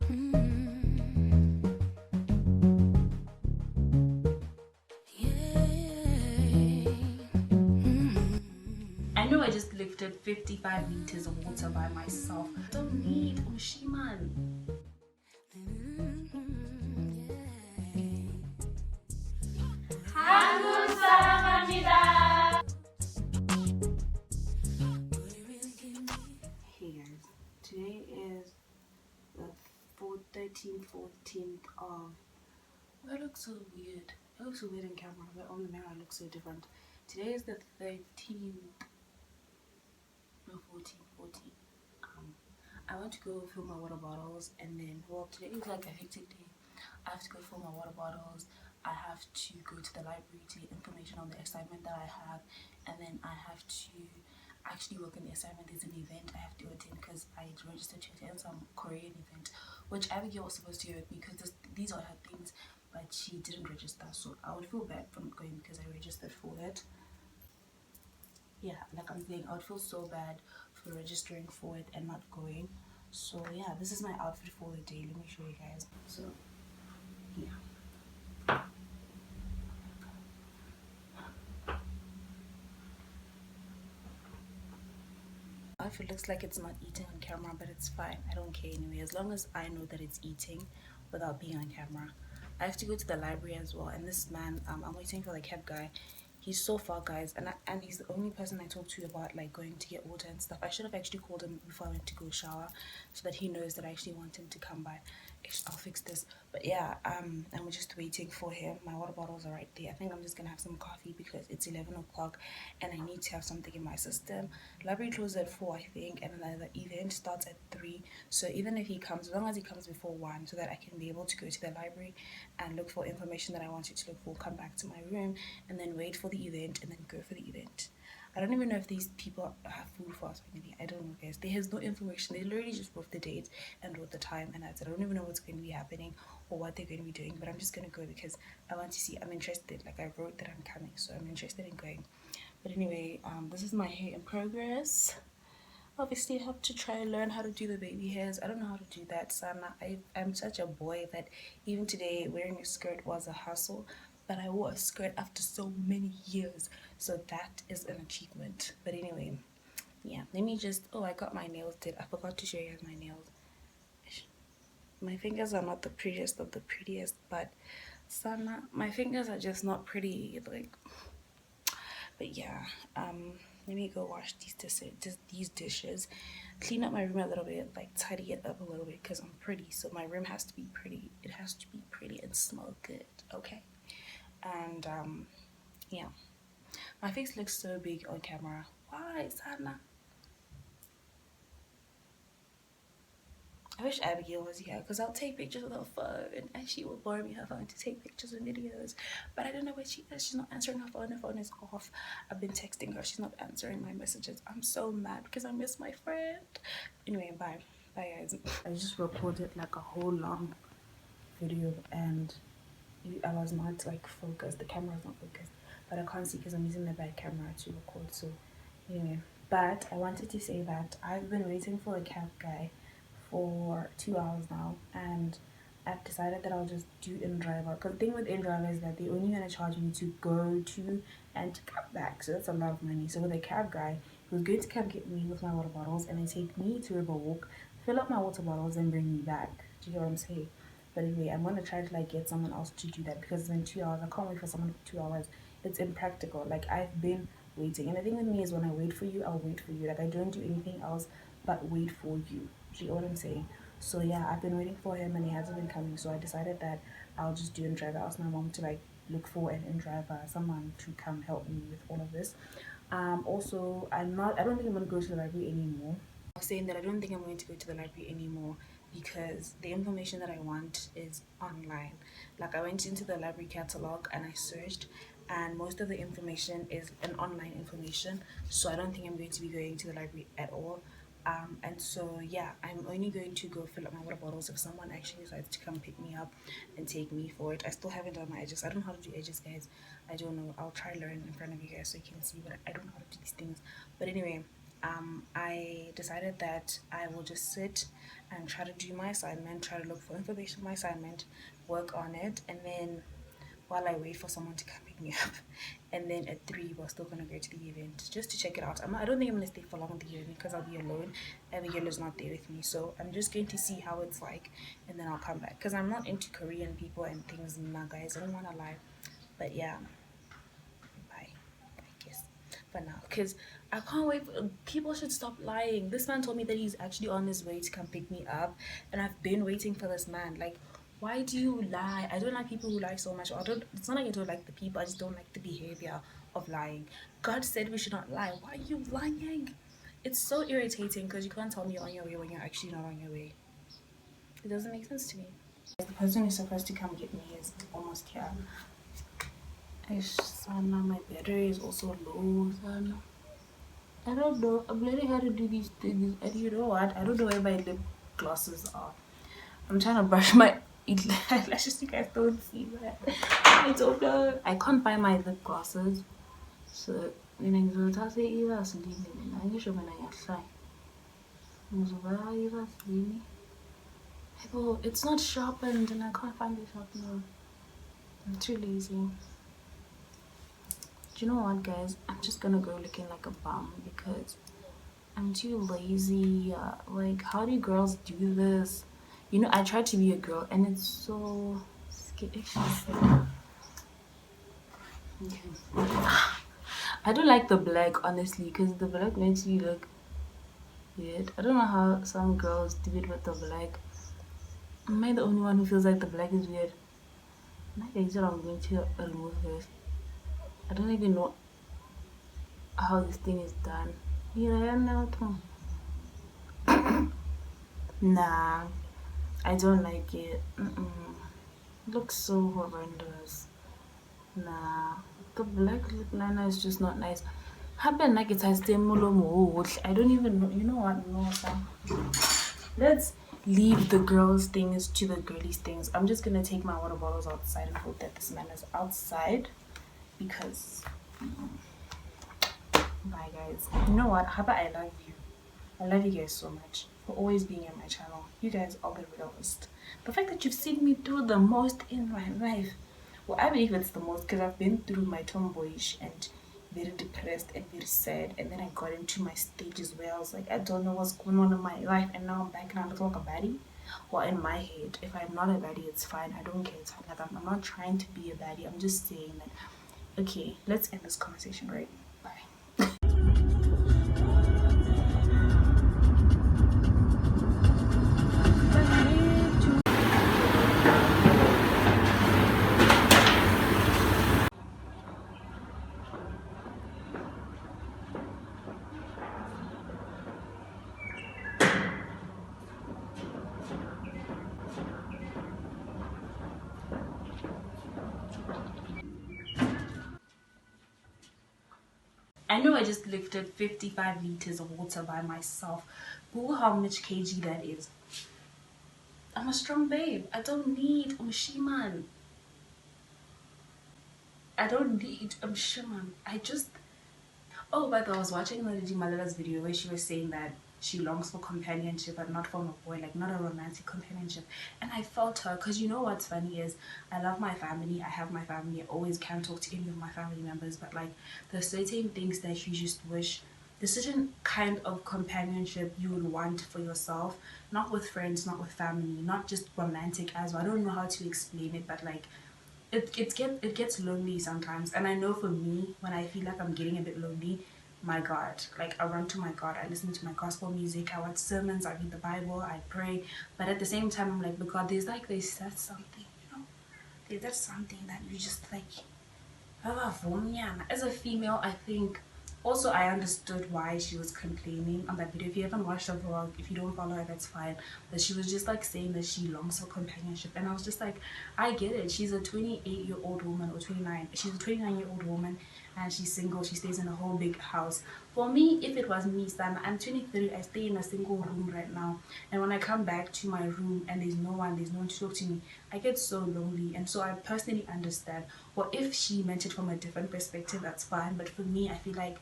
I know I just lifted 55 liters of water by myself. I don't need Oshiman. Hey guys, today is the 13th, 14th of... Oh, it looks so weird. It looks so weird in camera, but on the mirror it looks so different. Today is the 13th, no 14th. I want to go fill my water bottles, and then, well, today is like a hectic day. I have to go fill my water bottles. I have to go to the library to get information on the assignment that I have, and then I have to actually work on the assignment. There's an event I have to attend because I registered to attend some Korean event, which Abigail was supposed to go with me because these are her things, but she didn't register, so I would feel bad for not going because I registered for it. Yeah, like I'm saying, I would feel so bad for registering for it and not going. So yeah, this is my outfit for the day. Let me show you guys. So yeah, outfit looks like it's not eating on camera, but it's fine. I don't care anyway, as long as I know that it's eating without being on camera. I have to go to the library as well, and this man, I'm waiting for the cab guy. He's so far, guys, and he's the only person I talked to about like going to get water and stuff. I should have actually called him before I went to go shower, so that he knows that I actually want him to come by. I'll fix this. But yeah, and we're just waiting for him. My water bottles are right there. I think I'm just gonna have some coffee because it's 11 o'clock and I need to have something in my system. Library closes at 4, I think, and then the event starts at 3. So even if he comes, as long as he comes before 1, so that I can be able to go to the library and look for information that I want you to look for, come back to my room, and then wait for the event, and then go for the event. I don't even know if these people have food for us or anything. I don't know, guys. There is no information. They literally just wrote the date and wrote the time, and that's it. I don't even know what's going to be happening or what they're going to be doing, but I'm just going to go because I want to see. I'm interested. Like, I wrote that I'm coming, so I'm interested in going. But anyway, this is my hair in progress. Obviously, I have to try and learn how to do the baby hairs. I don't know how to do that, Sana. I'm such a boy that even today wearing a skirt was a hassle, but I wore a skirt after so many years, so that is an achievement. But anyway, yeah, let me just... Oh, I got my nails did. I forgot to show you guys my nails. My fingers are not the prettiest of the prettiest, but Sana, my fingers are just not pretty, like... But yeah, let me go wash these dishes, clean up my room a little bit, like tidy it up a little bit because I'm pretty, so my room has to be pretty. It has to be pretty and smell good, okay? And yeah, my face looks so big on camera. Why, Sana? I wish Abigail was here because I'll take pictures with her phone and she will borrow me her phone to take pictures and videos. But I don't know where she is. She's not answering her phone. Her phone is off. I've been texting her. She's not answering my messages. I'm so mad because I miss my friend. Anyway, bye. Bye, guys. I just recorded like a whole long video and I was not like focused. The camera was not focused. But I can't see because I'm using the bad camera to record. So anyway, but I wanted to say that I've been waiting for a cab guy for 2 hours now, and I've decided that I'll just do InDriver, because the thing with InDriver is that they're only going to charge me to go to and to come back, so that's a lot of money. So with a cab guy, he was going to come get me with my water bottles and then take me to Riverwalk, fill up my water bottles and bring me back. Do you get what I'm saying? But anyway, I'm going to try to like get someone else to do that because it's been 2 hours. I can't wait for someone for 2 hours. It's impractical. Like, I've been waiting, and the thing with me is when I wait for you, I'll wait for you. Like, I don't do anything else but wait for you. Do you know what I'm saying? So yeah, I've been waiting for him and he hasn't been coming, so I decided that I'll just do InDriver. I asked my mom to like look for an InDriver, someone to come help me with all of this. Also, I don't think I'm going to go to the library anymore. I was saying that I don't think I'm going to go to the library anymore because the information that I want is online. Like, I went into the library catalog and I searched, and most of the information is an online information, so I don't think I'm going to be going to the library at all. And so yeah, I'm only going to go fill up my water bottles if someone actually decides to come pick me up and take me for it. I still haven't done my edges. I don't know how to do edges, guys. I don't know. I'll try learn in front of you guys so you can see, but I don't know how to do these things. But anyway, I decided that I will just sit and try to do my assignment, try to look for information on my assignment, work on it, and then while I wait for someone to come pick me up. And then at 3, we're still gonna go to the event just to check it out. I don't think I'm gonna stay for long at the event because I'll be alone. Abigail is not there with me, so I'm just going to see how it's like, and then I'll come back. Because I'm not into Korean people and things, nah, guys. I don't wanna lie, but yeah, bye. I guess for now, because I can't wait. People should stop lying. This man told me that he's actually on his way to come pick me up, and I've been waiting for this man. Like, why do you lie? I don't like people who lie so much. Or I don't. It's not like I don't like the people. I just don't like the behavior of lying. God said we should not lie. Why are you lying? It's so irritating because you can't tell me you're on your way when you're actually not on your way. It doesn't make sense to me. The person who's supposed to come get me is almost here. Sana, my battery is also low. Sana. I don't know. I'm learning how to do these things. And you know what? I don't know where my lip glosses are. I'm trying to brush my eyelashes. You guys don't see that. I don't know. I can't find my lip glosses. So, it's not sharpened and I can't find the sharpener. I'm too lazy. Do you know what, guys? I'm just gonna go looking like a bum because I'm too lazy. Like, how do girls do this? You know, I tried to be a girl and it's so skittish. Okay. I don't like the black, honestly, because the black makes you look weird. I don't know how some girls do it with the black. Am I the only one who feels like the black is weird? I'm going to remove this. I don't even know how this thing is done. Yeah, nah, I don't like it. It looks so horrendous. Nah, the black lip liner is just not nice. Happen like it has I don't even know. You know what? No, Sam. Let's leave the girls things to the girlies things. I'm just gonna take my water bottles outside and hope that this man is outside because bye guys. You know what? Haba, I love you. I love you guys so much for always being on my channel. You guys are the realest. The fact that you've seen me through the most in my life. Well, I believe it's the most because I've been through my tomboyish and very depressed and very sad, and then I got into my stages where I was like, I don't know what's going on in my life, and now I'm back and I look like a baddie. Well, in my head, if I'm not a baddie, it's fine. I don't care. It's fine. Like, I'm not trying to be a baddie. I'm just saying that, okay, let's end this conversation, right? Bye. I know I just lifted 55 liters of water by myself. But how much kg that is. I'm a strong babe. I don't need Shaman. I don't need Shaman. I just... Oh, but I was watching Lady Malala's video where she was saying that she longs for companionship but not from a boy, like not a romantic companionship. And I felt her because you know what's funny is I love my family. I have my family. I always can talk to any of my family members, but like there's certain things that you just wish, there's certain kind of companionship you would want for yourself, not with friends, not with family, not just romantic as well. I don't know how to explain it, but like it gets lonely sometimes. And I know for me, when I feel like I'm getting a bit lonely, my God, like I run to my God, I listen to my gospel music, I watch sermons, I read the Bible, I pray. But at the same time, I'm like, but God, that's something, you know, there's something that you just like. As a female, I think also I understood why she was complaining on that video. If you haven't watched the vlog, if you don't follow her, that's fine. But she was just like saying that she longs for companionship, and I was just like, I get it. She's a 28-year-old woman, or 29. She's a 29-year-old woman, and she's single. She stays in a whole big house. For me, if it was me, Sana, I'm 23. I stay in a single room right now, and when I come back to my room and there's no one to talk to me, I get so lonely. And so I personally understand. Well, if she meant it from a different perspective, that's fine. But for me, I feel like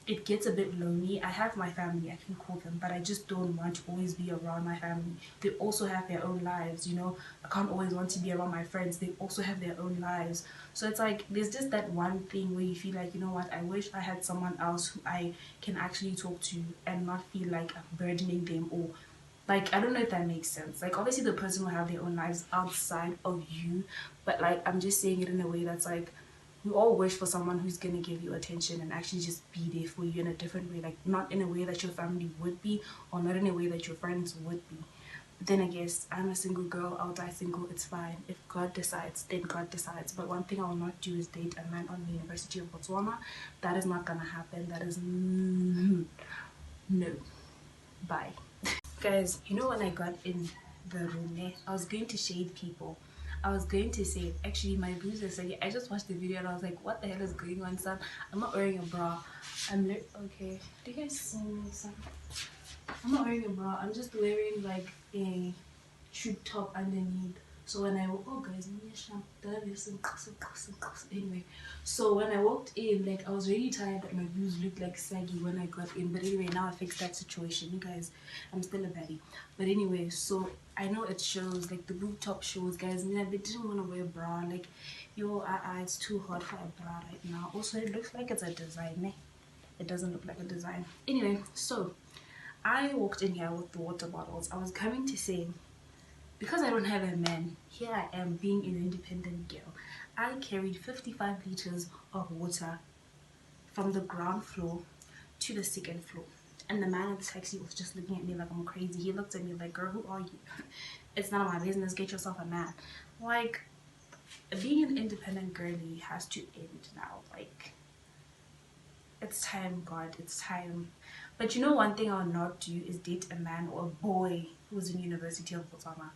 it gets a bit lonely. I have my family, I can call them, but I just don't want to always be around my family. They also have their own lives, you know. I can't always want to be around my friends. They also have their own lives. So it's like there's just that one thing where you feel like, you know what, I wish I had someone else who I can actually talk to and not feel like I'm burdening them, or like, I don't know if that makes sense. Like, obviously the person will have their own lives outside of you, but like, I'm just saying it in a way that's like, we all wish for someone who's gonna give you attention and actually just be there for you in a different way, like not in a way that your family would be, or not in a way that your friends would be. But then I guess I'm a single girl, I'll die single, it's fine. If God decides, then God decides. But one thing I will not do is date a man on the University of Botswana. That is not gonna happen. That is no. Bye. Guys, you know when I got in the room, I was going to shade people. I was going to say, actually, my boobs are saying, I just watched the video and I was like, what the hell is going on, son? I'm not wearing a bra. Okay. Do you guys see me, son? I'm not wearing a bra. I'm just wearing like a tube top underneath. So when I oh guys, anyway, so when I walked in, like I was really tired that my boobs looked like saggy when I got in. But anyway, now I fixed that situation. You guys, I'm still a baddie. But anyway, so I know it shows, like the boob top shows, guys. I they didn't want to wear a bra. Like, yo, it's too hot for a bra right now. Also, it looks like it's a design. It doesn't look like a design. Anyway, so I walked in here with the water bottles. I was coming to say, because I don't have a man, here I am being an independent girl. I carried 55 liters of water from the ground floor to the second floor. And the man at the taxi was just looking at me like I'm crazy. He looked at me like, girl, who are you? It's none of my business. Get yourself a man. Like, being an independent girly has to end now. Like, it's time, God, it's time. But you know, one thing I'll not do is date a man or a boy who's in University of Botswana.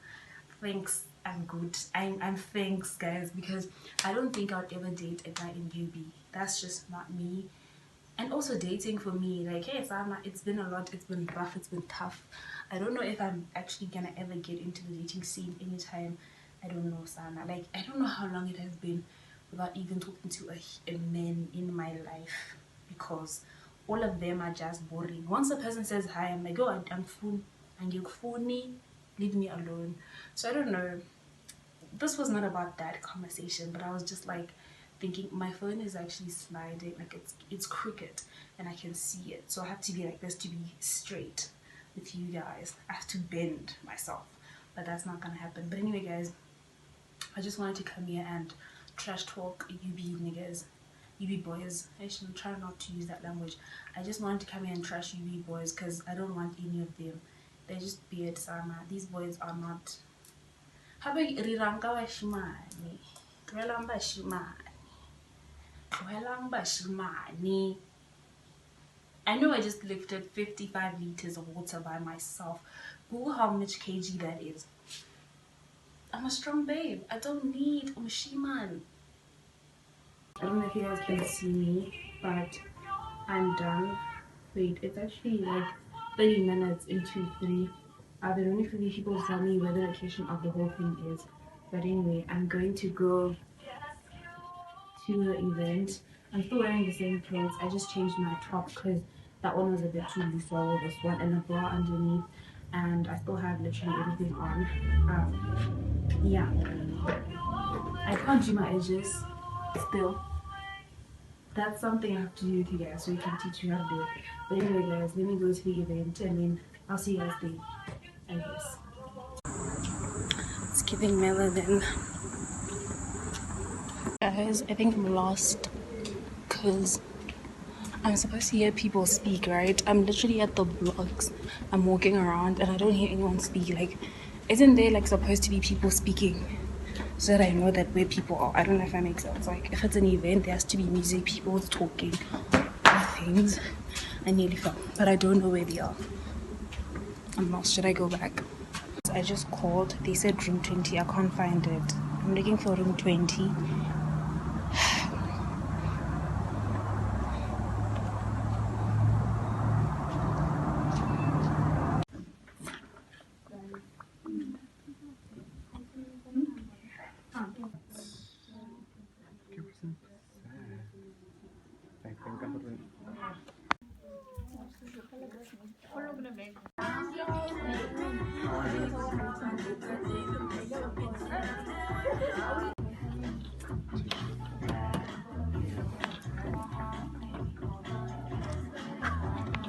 Thanks, I'm good. I'm thanks, guys, because I don't think I'd ever date a guy in UB. That's just not me. And also dating for me, like, hey Sama, it's been a lot, it's been rough, it's been tough. I don't know if I'm actually gonna ever get into the dating scene anytime. I don't know, Sana. Like, I don't know how long it has been without even talking to a man in my life, because all of them are just boring. Once a person says hi, I'm like, oh, I'm full, and you're funny, leave me alone. So I don't know. This was not about that conversation, but I was just like thinking my phone is actually sliding, like it's crooked and I can see it. So I have to be like this to be straight with you guys. I have to bend myself, but that's not gonna happen. But anyway, guys, I just wanted to come here and trash talk UB niggas, UB boys. I should try not to use that language. I just wanted to come here and trash UB boys because I don't want any of them. They're just beard Sama. These boys are not. Habe riranga bashimane. Tlohelang bashimane. Tlohelang bashimane. I know I just lifted 55 liters of water by myself. Google how much kg that is. I'm a strong babe. I don't need a machine. I don't know if you guys can see me, but I'm done. Wait, it's actually like 30 minutes into 3. I've been waiting for these people to tell me where the location of the whole thing is. But anyway, I'm going to go to the event. I'm still wearing the same clothes. I just changed my top because that one was a bit too loose, so I wore this one and a bra underneath. And I still have literally everything on. Yeah. I can't do my edges still. That's something I have to do with you guys, so you can teach me how to do it. But anyway, guys, let me go to the event and then I'll see you guys there, I guess. It's giving melanin. Guys, I think I'm lost because I'm supposed to hear people speak, right? I'm literally at the blocks. I'm walking around and I don't hear anyone speak. Like, isn't there like supposed to be people speaking so that I know that where people are? I don't know if that makes sense. Like, if it's an event, there has to be music, people talking, things. I nearly fell, but I don't know where they are. I'm lost. Should I go back? I just called. They said room 20. I can't find it. I'm looking for room 20.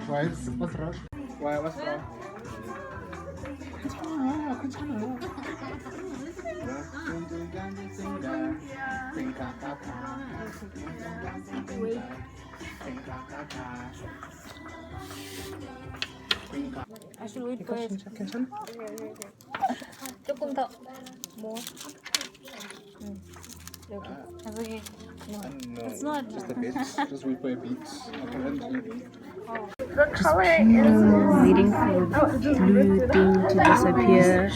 Why? What's wrong? Why? What's wrong? 괜찮아, 괜찮아. I should wait for it. 괜찮아? 조금 더. 뭐? 여기. 여기. No. No, It's not. just a bit. Just wait for a bit. The color is waiting for the blue thing to disappear.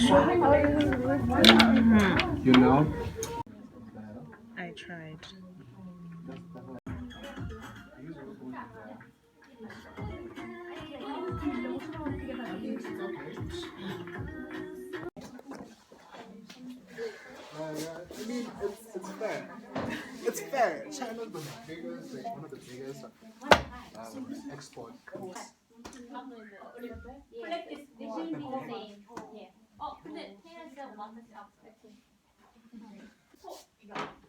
You know? I tried. I mean, it's fair. It's fair. China's the biggest, like one of the biggest export.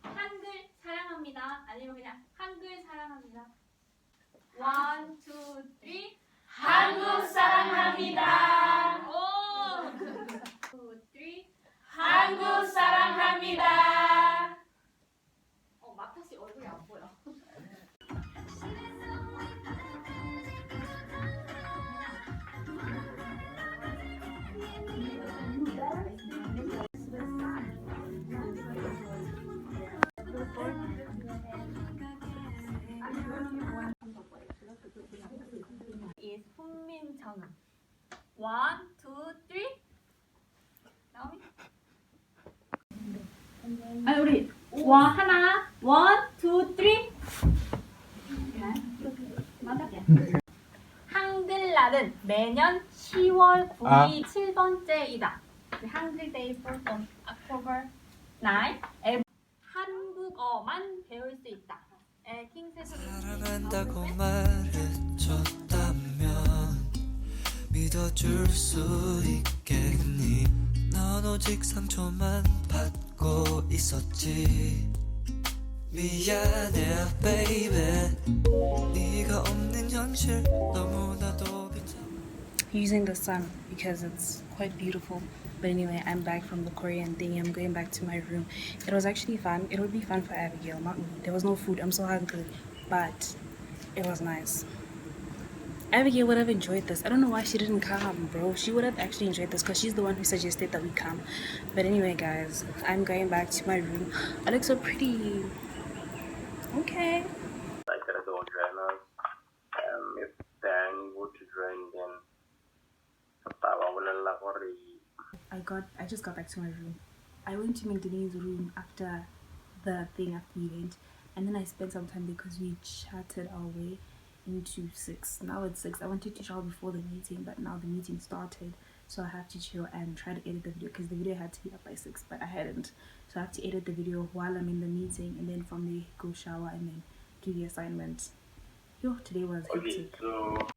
한글 사랑합니다. 아니면 그냥 한글 사랑합니다. One, two, three. 한국 사랑합니다. 오. Two, three. 한국 사랑합니다. 마타 씨 얼굴이 안 보여. is 훈민정음. One, two, three. 나오니? 아 우리 하나, one, two, three. 한글날은 매년 10월 9일 7번째이다. 한글데이 first on October 9. 한국어만 배울 수 있다. 사랑한다고 말해줬다면 믿어줄 수 있겠니? 넌 오직 상처만 받고 있었지. 미안해 baby. 네가 없는 현실 너무나도 비참해. Using the sun because it's quite beautiful. But anyway, I'm back from the Korean thing. I'm going back to my room. It was actually fun. It would be fun for Abigail, not me. There was no food. I'm so hungry. But it was nice. Abigail would have enjoyed this. I don't know why she didn't come, bro. She would have actually enjoyed this because she's the one who suggested that we come. But anyway, guys, I'm going back to my room. I look so pretty. Okay. I gotta go join us. If they're able to join, then I just got back to my room. I went to Magdalene's room after the event, and then I spent some time because we chatted our way into 6. Now it's 6. I wanted to shower before the meeting, but now the meeting started, so I have to chill and try to edit the video because the video had to be up by 6, but I hadn't. So I have to edit the video while I'm in the meeting, and then from there go shower and then do the assignment. Yo, today was hectic. Okay, so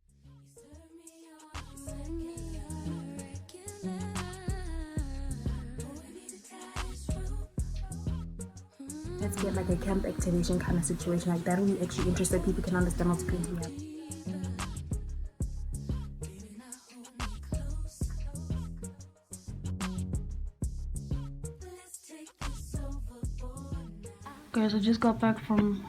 Let's get like a camp activation kind of situation. Like that will be actually interested. People can understand what's going on. Guys, I just got back from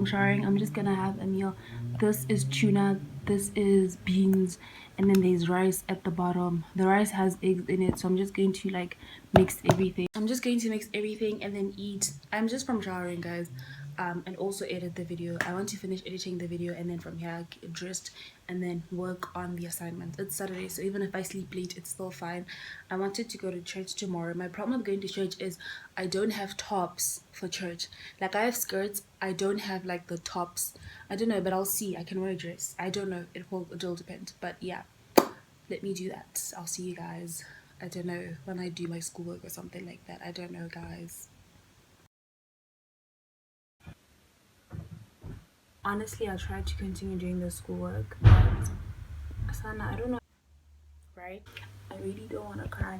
showering. I'm just gonna have a meal. This is tuna, this is beans, and then there's rice at the bottom. The rice has eggs in it, so I'm just going to like mix everything. I'm just going to mix everything and then eat. I'm just from showering, guys, and also edit the video. I want to finish editing the video and then from here I get dressed and then work on the assignment. It's Saturday, so even if I sleep late, it's still fine. I wanted to go to church tomorrow. My problem with going to church is I don't have tops for church. Like I have skirts, I don't have like the tops. I don't know, but I'll see. I can wear a dress. I don't know. It'll depend. But yeah, let me do that. I'll see you guys. I don't know, when I do my schoolwork or something like that. I don't know, guys. Honestly, I tried to continue doing the schoolwork, but Sana, I don't know. Right? I really don't want to cry.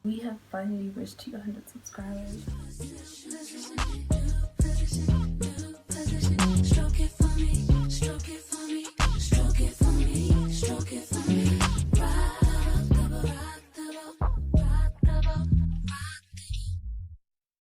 We have finally reached 200 subscribers.